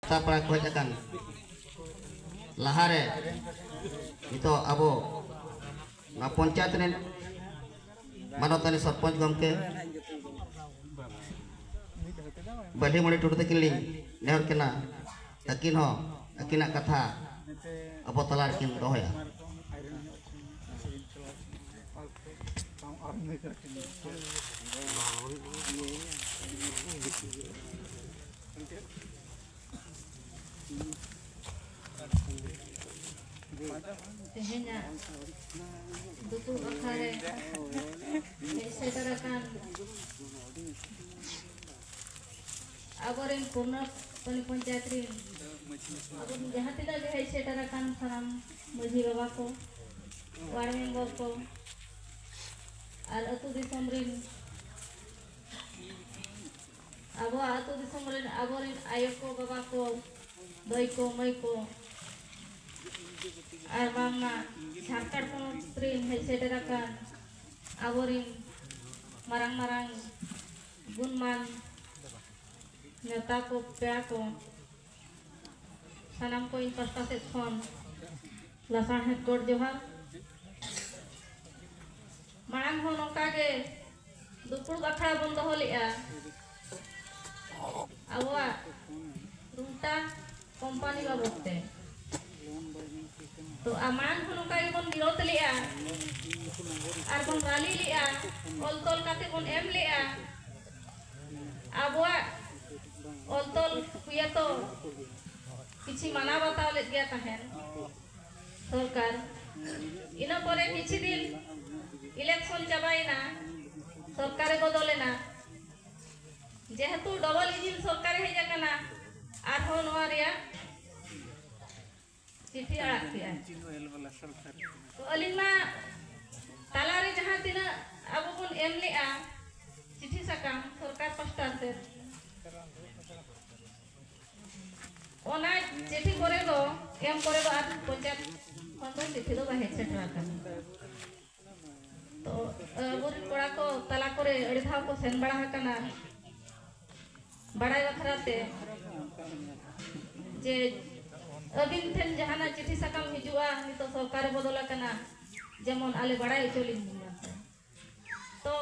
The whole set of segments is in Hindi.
tapra ko jakan lahare itu abo na panchayat ren manotani sarpanch gomke bali moni tudu tekiling nehor kena akin ho akinak katha abo talar kin dohoya tehnya dutu akhare setarakan abarin purna panchayat rin abon jahan tidak ge setarakan saram maji baba ko ward member ko ar atu disam rin abo atu disam rin abarin ayo ko baba ko doi ko mai ko আর বাংলা ঝাড়খণ্ড পনত্রিন হেসেটারাকান আবরিন মারাং মারাং গুণমান নেতা को पेड़ा को सानाम को इन पास्ता से फोन लसाण है कोड जोहार मांग हो नौका के दुपुर अखड़ा बंद हो लिया अबवा रूटा कंपनी बाबते तो आमान होनो का बन विरोध लिया आर बन रैली लिया ऑल तोल काते बन एम लिया आबवा ऑल तोल हुआ तो किछि माना बताव ले गया तहन सरकार इना परे किछि दिन इलेक्शन चाबाइना सरकारे बदलेना जेहेतु डबल इंजिन सरकार हे जाकना आर हो नोआ रिया चिट्ठी आड़क दिया तो अलिमा तालारे जहाँ तीना अब बन एम लिया चिट्ठी साकाम सरकार पास्टा से ओना चिट्ठी करे दो एम करे दो आर पंचायत खंड चिट्ठी दो बाहे सेटरा तो बोरिन कोड़ा को तला करे अड़ी धाव को सेन बड़ा हकना बड़ाई बखराते जे अबिन ठेन जहाना चिट्ठी साकाम हिजुआ नितो सरकार बदला कना जेमन आले बड़ाई चोलिन तो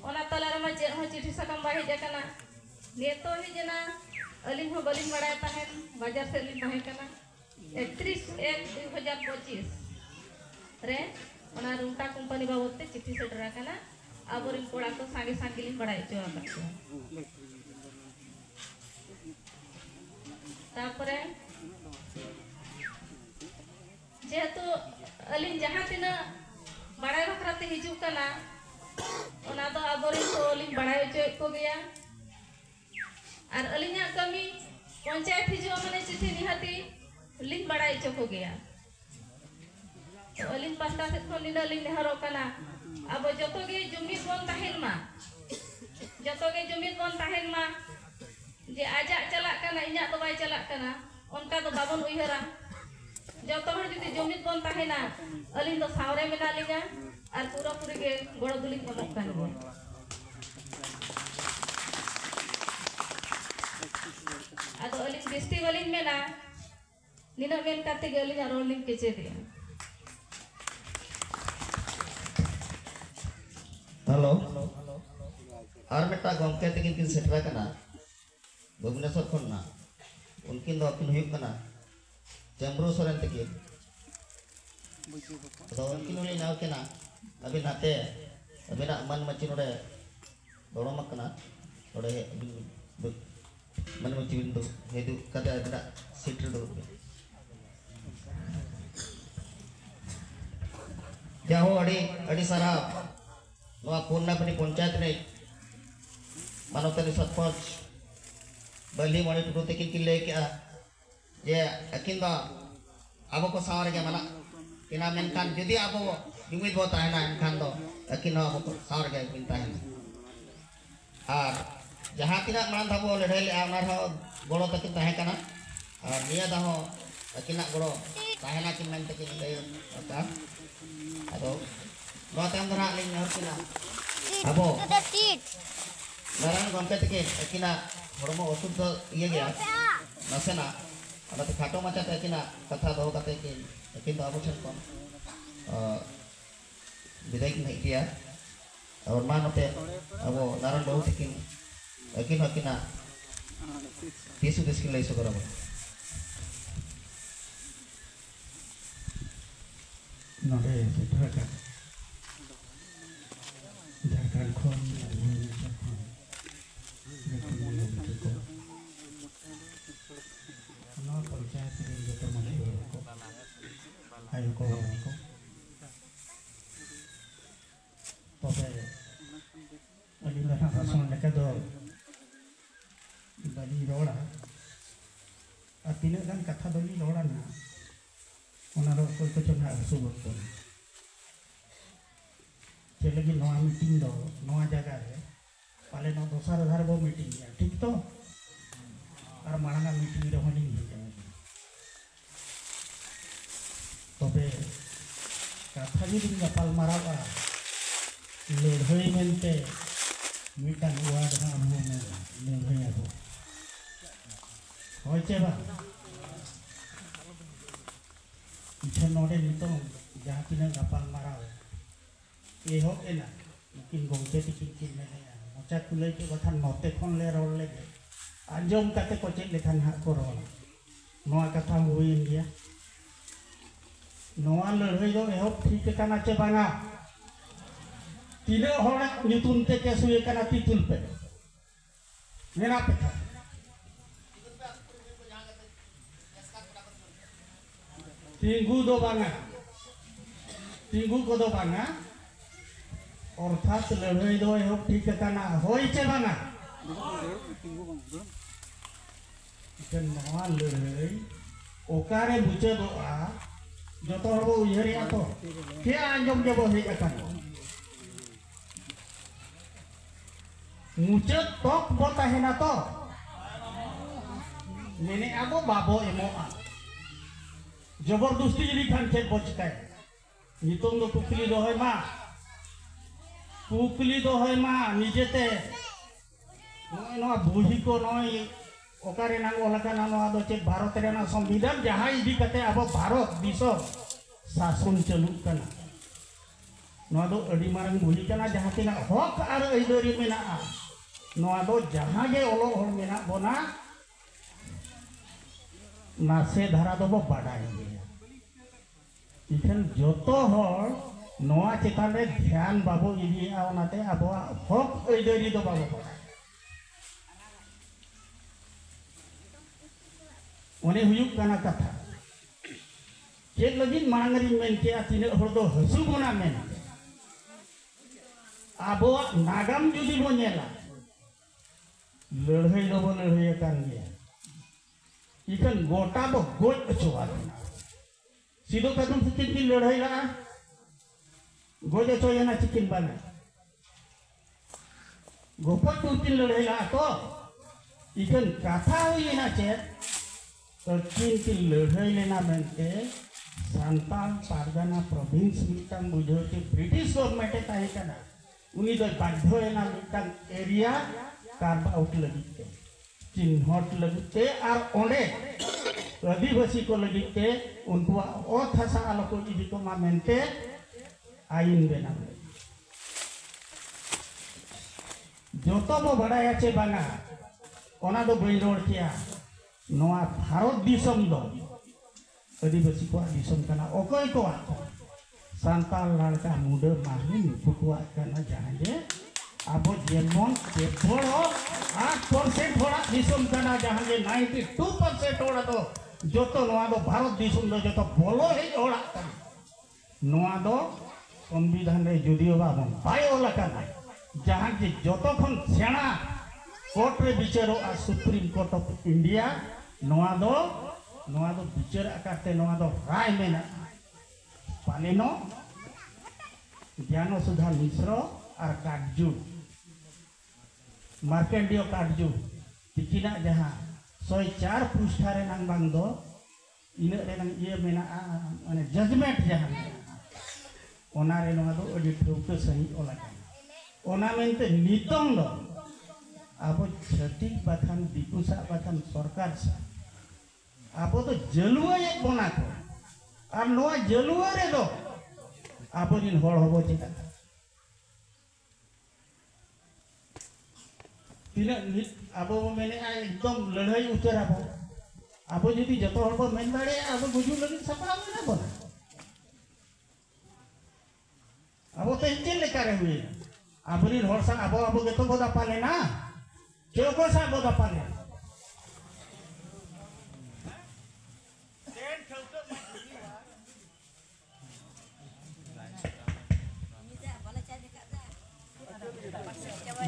ओना तलार मा जे हो चिट्ठी साकाम बाहे जकना नेतो ही जना अलिन हो बलिन बड़ाई तहन बाजार से लिन बाहे कना 31/1/2025 रे ओना रुंटा कंपनी बाबते चिट्ठी सेटरा कना आबोरिन कोड़ा को सांगे सांगे लिन बड़ाई चोआ करते तापरे जेहेतु अलिन जहाँ तीना बड़ाई बखराते हिजू कना ओना दो आबोरिन को अलिन बड़ाई चोय को गया और अलिना कमी पंचायत हिजू माने चिट्ठी निहाती लिन बड़ाई चो को गया तो अलिन पास्ता से खन निना लिन नेहरो कना अब जतो गे जुमिद बन ताहेन मा जतो गे जुमिद बन ताहेन मा जे आजा चला कना इना तो बाय चला कना उनका तो बाबन उइहरा जतो हर जुदी जुमिद बन ताहेना अलिन तो सावरे मेना लिगा और पूरा पूरी के गोड़ दुलिन को मक्का ने आदो अलिन बेस्टी वलिन मेना निना मेन काते गे अलिन रोलिन केचे दिया हेलो और मेटा गमके तकिन किन सेटरा कना भुवनेश्वर खन्ना उनकिन दो किन हुयुक कना चेम्ब्रो सोरेन तकिन तो उनकिन उनी नाव केना अभी नाते अभी ना मन मची नोडे दोड़ो मकना नोडे मन मची बिंदु हेदु कते अभी ना सीटर दो क्या हो अड़ी सारा नवा पूर्णा पनी पंचायत ने मानवतानी सरपंच बली मणि टुडू तकिन किन ले के जे अकिन दो आबो को सावर के माना इना मेनखान जदि आबो जुमिद बो ताहेना एनखान दो अकिन आबो को सावर के बिन ताहेना और जहां तिना मान धाबो लड़ाई ले आना हो गोड़ो तकिन ताहे कना और निया दाहो अकिना गोड़ो ताहेना किन मेन तकिन ले आता अदो नो ताम धरा ले नहर किना आबो नारायण गमके तकिन अकिना हरमो असुद्ध इये गया नासेना अनाते खाटो माचा तेकिना कथा दो कते कि तो आबो ठेन कोन विदाय किन हेकिया और मानते अब नारायण बाबू तेकिन अकिन अकिना तीसु देश किन लैसो करब नडे सेठरका झारखंड खन पंचायत जो मंत्री को आयु को तबे अली लहा भाषण लेके दो बड़ी रोड़ा और तीन गान कथा दली रोड़ा ना उन्हारो कोई को चना सुबह को चले कि नवा मीटिंग दो नवा जगह रे पाले न दोसर धार बो मीटिंग है ठीक तो और मांगा मीटिंग रे होनी है तबे कथा जी दिन गपाल मारावा लड़ाई मेनते मिटान वार्ड ना हमने लड़ाई आबो होय चे बा इथे नोडे नितो जहाँ तीन गपाल मारावा ये हो एना किन गोंके तिकिन मेने मोचा कुले के कथा नोते खन ले रोल ले आंजम काते को चेक लेखान हा को रोल नोआ कथा हुई इंडिया नोआ लड़ाई दो एहो ठीक काना चे बांगा तीन होड़ा नितुन ते के सुए काना तितुल पे मेना पे था tinggu do banga tinggu ko do banga अर्थात लड़ाई दो एहो ठीक काना होय चे बांगा इकन नवा लड़ाई ओकारे बुचे दो आ जतो हबो उयहरिया तो के आंजम जबो हे अकान मुचे तक बता हेना तो मेने आबो बाबो एमोआ जबरदस्ती जदी खान चेक बचकाय नितों दो कुकली दो है मा निजेते नोय बुही को नोय ओकारे नांगो लकाना नोआ दो चेक भारत रेना संविधान जहां इदी कते अब भारत दिसो शासन चालू कना नोआ दो अडी मारंग बुही कना जहां तिना हक आर अइदरी मेना नोआ दो जहां गे ओलो होर मेना बोना नासे धारा दो बाडाय इखन जोतो होर नोआ चेतान रे ध्यान बाबू इदी आउनाते अब हक अइदरी दो बाबू बाडाय ओने हुयुक काना कथा चेक लगिन मांगरी मेन के तीन हर दो हसु बोना मेन आबो नागाम जुदी बो नेला लड़ाई दो बो लड़ाई कान गया इकन गोटा बो गोज अचोआ सीधो कदम से चिकिन लड़ाई ला गोज अचोया ना चिकिन बना गोपट टूटिन लड़ाई ला तो इकन कथा हुई ना चेक की लड़ाई लेना बनते Santal Pargana province मिटांग बुझोते British government ताहे कना उनी दो बाध्य एना मिटांग एरिया कार्ब आउट लगिते चिन्हट लगिते और ओंडे आदिवासी को लगिते उनको ओथ हसा आलो को इदी को मा मेनते आईन बेना जोतो बो बड़ाया चे बांगा ओना दो बई रोड किया नोआ भारत दिसम दो आदिवासी को दिसम कना ओकोय को सांताल लड़का मुडे माहिन फुकुआ कना जहांगे अब जेमन केवल 8% होड़ा दिसम कना जहांगे 92% होड़ा तो जोतो नोआ दो भारत दिसम दो जोतो बोलो हे होड़ा नोआ दो संविधान रे जुदियो बाबन बाय ओला कना जहांगे जोतो खन सेना कोर्ट रे बिचारो आ सुप्रीम कोर्ट ऑफ इंडिया नोआ दो बिचार आकाते नोआ दो राय मेना पालेनो ज्ञान सुधा मिश्र और काटजू मार्केंडियो काटजू तिकिना जहां 104 पृष्ठा रे नांग बांग दो इने रे नांग ये मेना माने जजमेंट जहां ओना रे नोआ दो अडी ठौके सही ओला ओना मेनते नितंग दो अब छठी बाथान दिकुसा बाथान सरकार सा ᱟᱵᱚ ᱫᱚ ᱡᱟᱹᱞᱩᱣᱟᱹᱭᱮᱫ ᱵᱚᱱᱟ ᱠᱚ ᱟᱨ ᱱᱚᱣᱟ ᱡᱟᱹᱞᱩᱣᱟᱹ ᱨᱮᱫᱚ ᱟᱵᱚᱨᱤᱱ ᱦᱚᱲ ᱦᱚᱸᱵᱚ ᱪᱮᱫᱟᱜ ᱛᱤᱱᱟᱹᱜ ᱱᱤᱛ ᱟᱵᱚ ᱵᱚ ᱢᱮᱱᱮᱜᱼᱟ ᱮᱠᱫᱚम ᱞᱟᱹᱲᱦᱟᱹᱭ ᱩᱛᱟᱹᱨ ᱟᱵᱚ ᱡᱩᱫᱤ ᱡᱚᱛᱚ ᱦᱚᱲ ᱵᱚ ᱢᱮᱱ ᱫᱟᱲᱮᱭᱟᱜᱼᱟ ᱟᱵᱚ ᱜᱩᱡᱩᱜ ᱞᱟᱹᱜᱤᱫ ᱥᱟᱯᱲᱟᱣ ᱢᱮᱱᱟᱜ ᱵᱚᱱᱟ ᱟᱵᱚ ᱛᱮ ᱪᱮᱫ ᱞᱮᱠᱟᱨᱮ ᱦᱩᱭᱮᱱᱟ ᱟᱵᱚᱨᱤᱱ ᱦᱚᱲ ᱥᱟᱶ ᱟᱵᱚ ᱜᱮᱛᱚ ᱵᱚ ᱫᱟᱯᱟᱞᱮᱱᱟ ᱪᱮᱫ ᱚᱠᱚᱭ ᱥᱟᱶ ᱵᱚ ᱫᱟᱯᱟᱞᱮᱱᱟ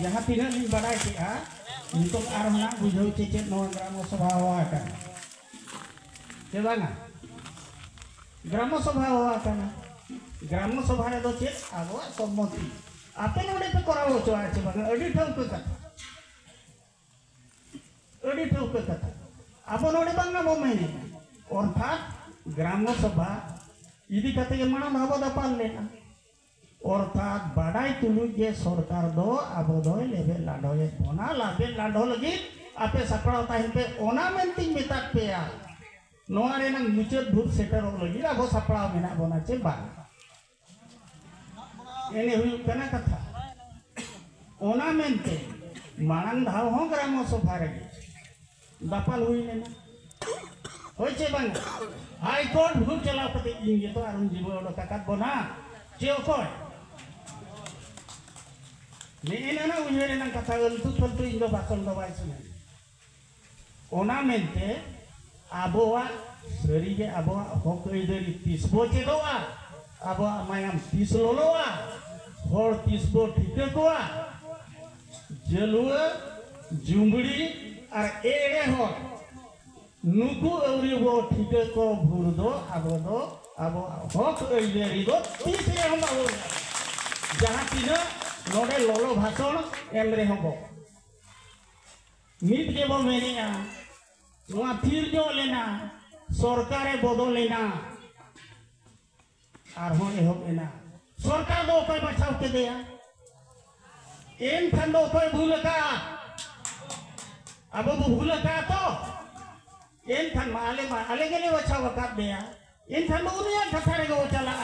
जहाँ तीन लिंग बड़ाई के नितों आरमना बुझाव चेचेत नवा ग्राम सभा हुआ का के बांगा ग्राम सभा हुआ का ग्राम सभा रे दो चेत आबो सम्मति आपे नोडे पे कराव होचो आछे बांगा अडी ठौके कथा आबो नोडे बांगा बो मेने अर्थात ग्राम सभा इदी कते के माना भाबो दापाल लेना अर्थात बाडाई तुलु जे सरकार दो आबो दो लेबे लाडोए बोना लाबे लाडो लगी आपे सपड़ाव ताहिन पे ओना मेंती मेतात पेया नोआ रे नंग मुचत भूत सेटर लगी आबो सपड़ाव मेना बोना चे बा एने हुई कना कथा ओना मेंते मानन धाव हो ग्राम सभा रे दापाल हुई लेना होय चे बांग हाई कोर्ट भूत चलाव कते इंगे तो अरुण जीव ओडो काकात बोना चे ओकोय Ini na ujian yang kata itu tentu Indo bakal doa sini. Ona mente aboa serige aboa hokai dari tisbo cedoa aboa mayam tisloloa hor tisbo ठीक कोa jalua jumbudi ar ere hor nuku auri bo ठीक को भूरदो abodo abo hokai dari do tisre हम abo जहाँ तीना नोडे लोलो भाषण एमरे हबो नित के बो मेनिया नोआ फिर जो लेना सरकारे बदलेना आर हो एना सरकार दो कोई बचाव के दिया एन खान दो कोई भूल का अब भूल का तो एन खान माले के लिए बचाव कर दिया एन खान दो उन्हें कथा रे गो चला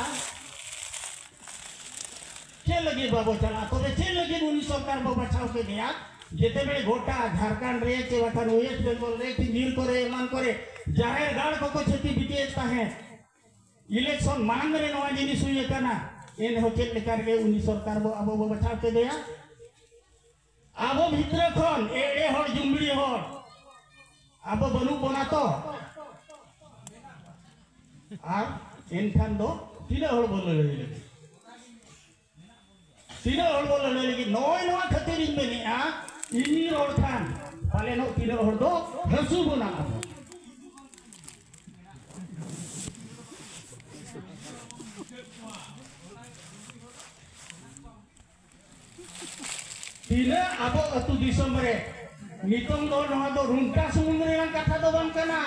चेल लगी बाबो चला तो चेल लगी उन्हीं सरकार बाबो बचाव के दिया जेते बड़े घोटा झारखंड रे के वखन वेस्ट बंगाल रे नील करे मान करे जाहिर गाड़ को क्षति बितेता है इलेक्शन मांग रे नवा जिनिस हुई कना एन हो चेल लेकर के उन्हीं सरकार बाबो बचाव के दिया आबो भितर खन एड़े हर जुमड़ी हर आबो बनु बना तो आर एन खान दो तीन हर बोले तीन हर बोले लेकिन नोय नवा खातिर इन में आ इनी रोड खान पाले नो तीन हर दो हसु बना तीन आबो अतु दिसम रे नितों दो नवा दो रुंटा समुद्र रे कथा दो बांग कना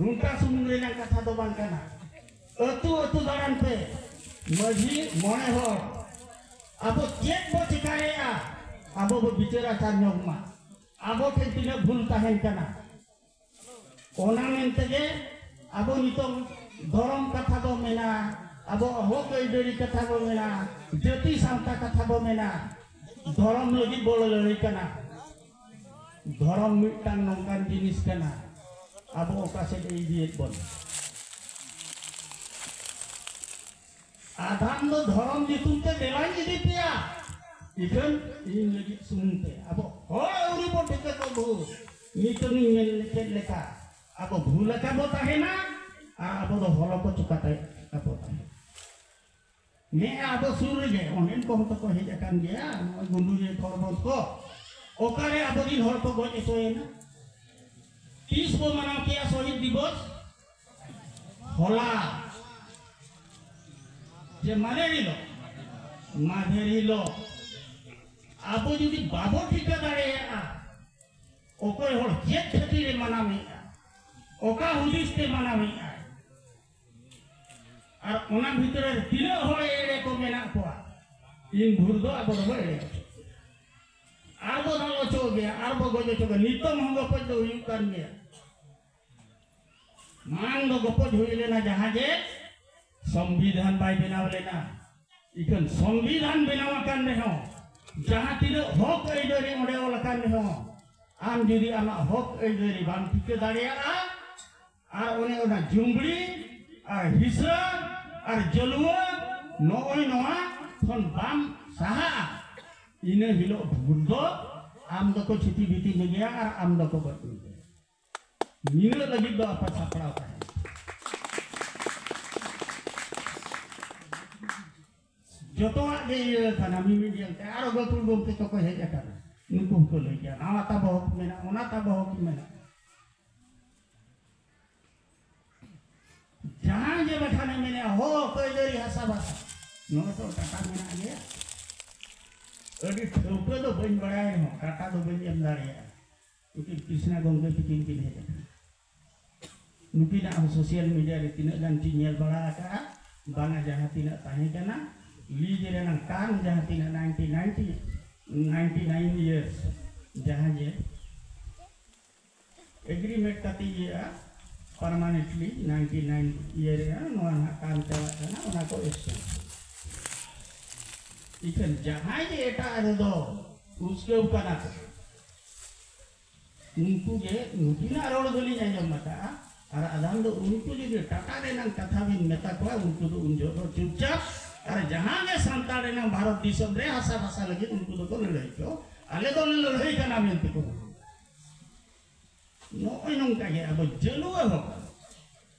रुंटा समुद्र रे कथा दो बांग कना अतु अतु दारन पे मजी मोने हो अब चेक बो चिकाया अब बो बिचारा चान्योग मा अब के तिना भूल ताहेन कना ओना मेनते जे अब नितों धरम कथा दो मेना अब हो कई देरी कथा बो मेना जति सावता कथा बो मेना धरम लगी बोल लई कना धरम मिटांग नंगान जिनिस कना अब ओका से इदियत बोल आधाम दो धरम जितुमते देलाई इदि पिया इखन इन लगी सुनते अब हो औरी बो ठेके को भू नितनी मेल लेका अब भूल का बो ताहेना अब दो हलो को चुकाते अब ने अब सुर गे ओनेन को तो हेज अकान गया गुंडू जे थोड़बोत को ओकारे अब दिन हर को गज एसोएना 30 को मनाव किया शहीद दिवस होला जे माधेरिलो अब जुदी बाबो ठिका दाड़ेया ओकोय होड़ जे खेती रे मनावी ओका हुदिस ते मनावी और ओना भीतर तीन होड़ एड़े को मेना कोआ इन भूर दो अब दो एड़े arbo nalo coge arbo gojo coge nitom ho gopod do huyuk kan dia mang do gopod huile na jahaje संविधान बाय बनाव लेना इकन संविधान बनावाkan deho jaha tidak hok eidori ode olakan deho am judi ama hok eidori bam tike daria ar one ona jumbli ar hisa ar jalua noi noa kon bam saha ine hilo burdo am doko citi biti megia ar am doko batu nina lagi do apa saprau kan jotoa ge kana mimi dia aro gotul gom ke toko he jakana nuku ko le ja na ta bo mena ona ta bo mena jahan je bathane mena ho ko dari hasaba no to kata mena ge adi thoko do bain badai ho kata do bain em dare uki krishna gongge bikin kin he nuki na sosial media re tina dan tinyel bala ka bana jaha tina tahe kana लीजिए ना काम जहाँ तीन 99 years जहाँ जे एग्रीमेंट करती है परमानेंटली 99 year है ना काम चला ना उन्हें को एक्शन इकन जहाँ जे एटा आदे दो उसके ऊपर ना उनको जे उनकी ना रोड गली नहीं जम मता और आदम दो उनको जो टाटा देना कथा भी नेता को उनको तो उनजो तो चुपचाप अरे जहाँ के संतान ने भारत दिसम रे आशा भाषा लगी उनको तो लड़ाई क्यों आले तो लड़ाई का नाम लेते को नो इन्हों का ये अब जलू है हो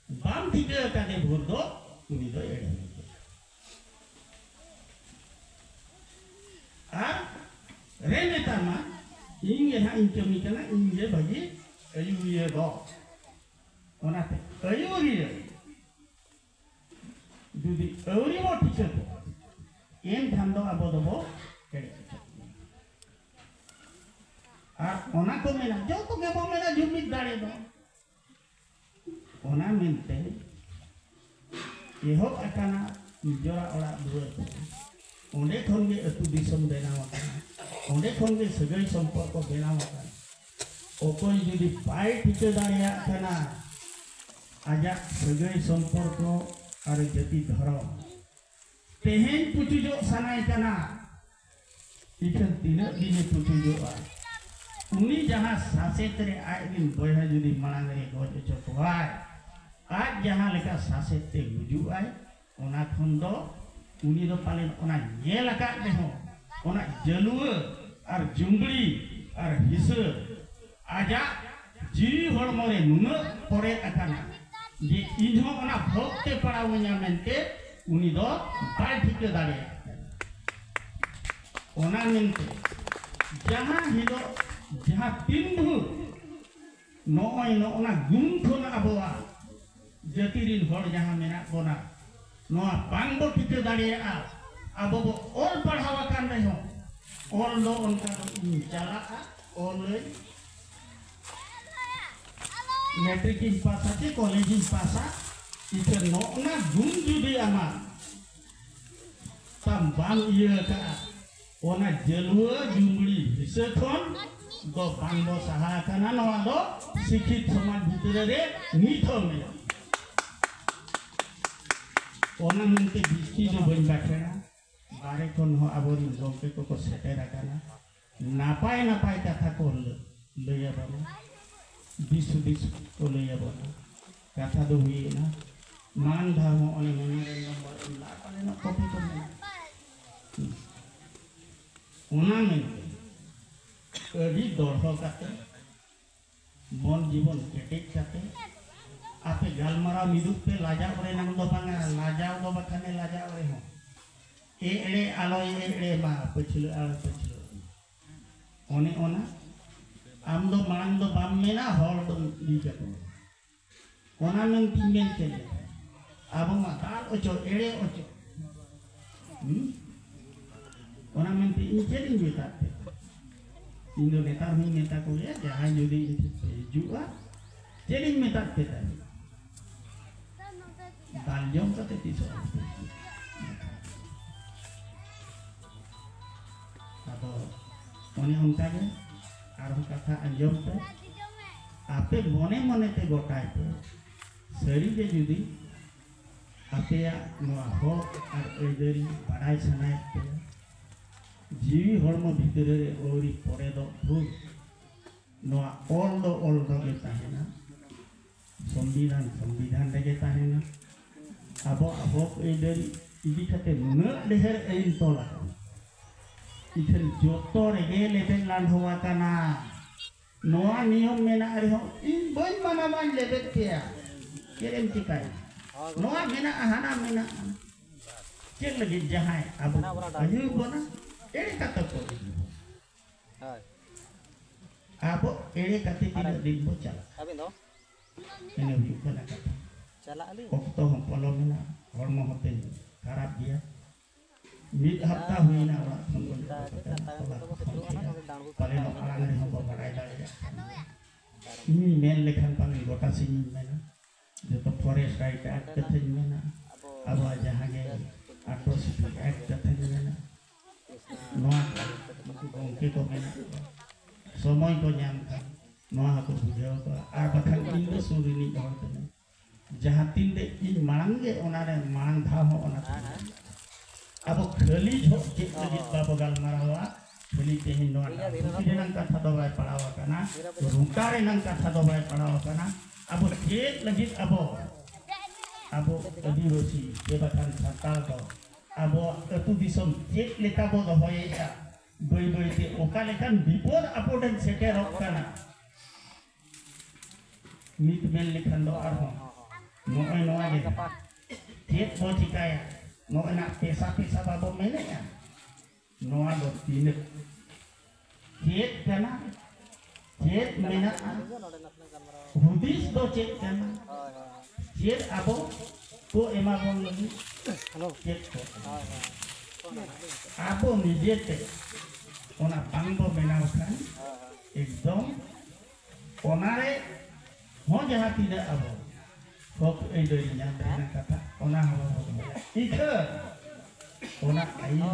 बाम ठीक है का दे भूल दो उन्हीं तो ये आ रे नेता मा इंगे ना इंके मिकना इंगे बगी अयू ये दो ओनाते अयू ये जुदी अवरी वो टीचर एम ठंडो अबो दबो केड़े आ ओना को मेना जो तो गेबो मेना जुमित दाड़े दो ओना मेनते एहो अकाना जोरा ओड़ा दुवर ओंडे खनगे अतु दिसम बेनाव अकाना ओंडे खनगे सगै संपर्क बेनाव अकाना ओकोय जुदी पाय टीचर दाड़िया अकाना आजा सगै संपर्क और जति धर्म तेहेन पुचुजो सनाय कना इखन तीन दिन पुचुजो उनी जहाँ सासेत रे आय दिन बयहा जुदी मांग रे गज चोकवाय आज जहाँ लेका सासेत ते गुजु आय ओना खन दो उनी दो पालेन ओना येल का देहो ओना जलुआ और जुंगली और हिस आजा जी हड़मो रे नुन परे अकाना जे इन्हों ओना भोगते पड़ावኛ मेनते उनी दो बाय ठीक दाड़े ओना मेनते जहाँ हिलो जहाँ तिंधु नोय नो ओना गुम थोन अबवा जतिरिन हड़ जहाँ मेना बोना नोआ बांगो ठीक दाड़े आ अबो और पढ़ावा कान रहो और लो उनका चला और मैट्रिक की पासा चे कॉलेज की पासा इधर नो ना गुम जुदी आमा तम बांग ये का ओना जलुआ जुमड़ी हिसेथोन दो बांगो सहा kana नो दो शिक्षित समाज भीतर रे नीथो में ओना मनते बिस्की जो बन बाखेना बारे कोन हो आबोरी गोके को सेटेरा kana नापाय नापाय कथा को लया बाबा दिस को लया बोला कथा दो हुई ना मान धर्म ओने मने नंबर ला पाले ना कॉपी को ओना में कभी दोड़ो काते मन जीवन केटेक काते आपे गालमारा मिदुक पे लाजा ओरे नाम दो बांगा लाजा दो बखाने लाजा ओरे हो ए एड़े आलो ए एड़े मा पछलो आलो पछलो ओने ओना आम दो मांग दो बाम में ना हॉल दो लीजा को ओना में तीन चले अब मा दाल ओचो एड़े ओचो ओना में तीन चले बेटा इंदो नेता में नेता को ये जहाँ जुदी जुआ चले मेता बेटा दाल जम का ते तीसो अब Oni onka ge arho katha anjom pe ape mone mone te gotai pe sari ge judi ape ya noa hok ar eidari badai sanai pe jiwi hormo bhitere re ori pore do bhul noa all do ge tahena संविधान लगे ताहेना अब एदरी इदि खाते न देहर एइन तोला इथन जोतो रेगे लेबेन लान होवा काना नोआ नियम मेना अरे हो इन बन माना मान लेबे किया केरेम चिकाय नोआ मेना हाना मेना चेक लगी जहां अब अजु बोना एड़े कत को अब एड़े कते तीन दिन बो चला Amin do. ini huyuk kena kata Chala ali. waktu hempolo mina hormo hotel karab dia mid harta huina orang sungguh paling lo alang ni hobo barai dah ini men lekhan paling gota sini mana jatuh forest right act kethen mana abu aja hage atau speed act kethen mana noa mungkin ko mana semua itu nyangka noa aku bujau ko ar bakal indo surini dor tene jahan tinde in mange onare mang tha ho ona abo khali jho ke lagi babagal marawa khali tehin noa kire nang katha do bai padawa kana rungkare nang katha do bai padawa kana abo ke lagi abo adirosi jebatan santal ko abo atu disom ke leka bo do hoye ja boi te okalekan bipor apo den sete rok kana mit mel lekhan do arho noai noa ge tiet bo cikaya noai nak pesa babo mene ya noa do tine tiet kana tiet mena hudis do cek kana tiet abo ko ema bon lagi tiet ko abo nijete ona pangbo benaw kan ekdom onare हो जहाँ tidak abo kok edorinya karena kata ona hawa ike ona ayu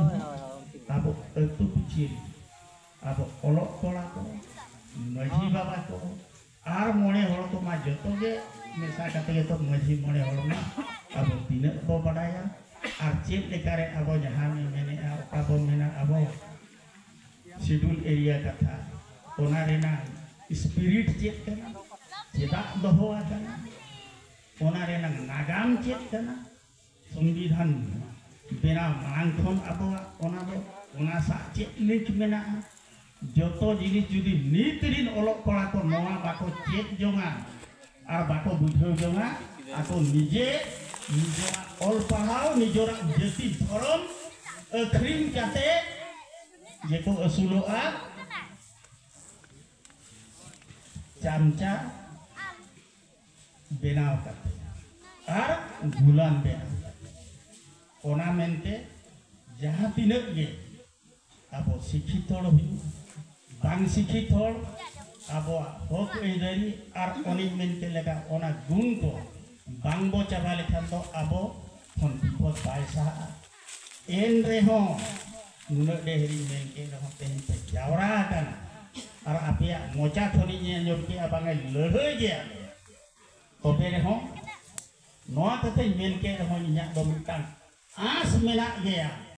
abo itu kecil abo olok kola ko maji baba ko ar mone holo to ma joto ge mesa kata gitu maji mone holo ma abo tidak bo badaya ar chip lekare abo jahan mene abo mena abo schedule area kata ona rena spirit chip kana cedak doho kana ona renang nagam chet kana संविधान बेना मांगथन abo ona do ona sa chet lik mena joto jinis judi nitrin olok pala ko noa bako chet jonga ar bako budho jonga ako nije nijora ol pahau nijora jati dhorom akhrim kate jeko asuloa chamcha benaw kate ar bulan benaw ona mente jaha tinak ge abo sikhithol hui bang sikhithol abo hok eidari ar oni mente lega ona gun ko bang bo chaba lekhan to abo hon bipod paisa en reho nunak dehri menke reho ten pe jawra kan ar apia mocha thoni nya nyobki abangai lehoi ge tobe reho noa tete menke reho nya domitan as menak ge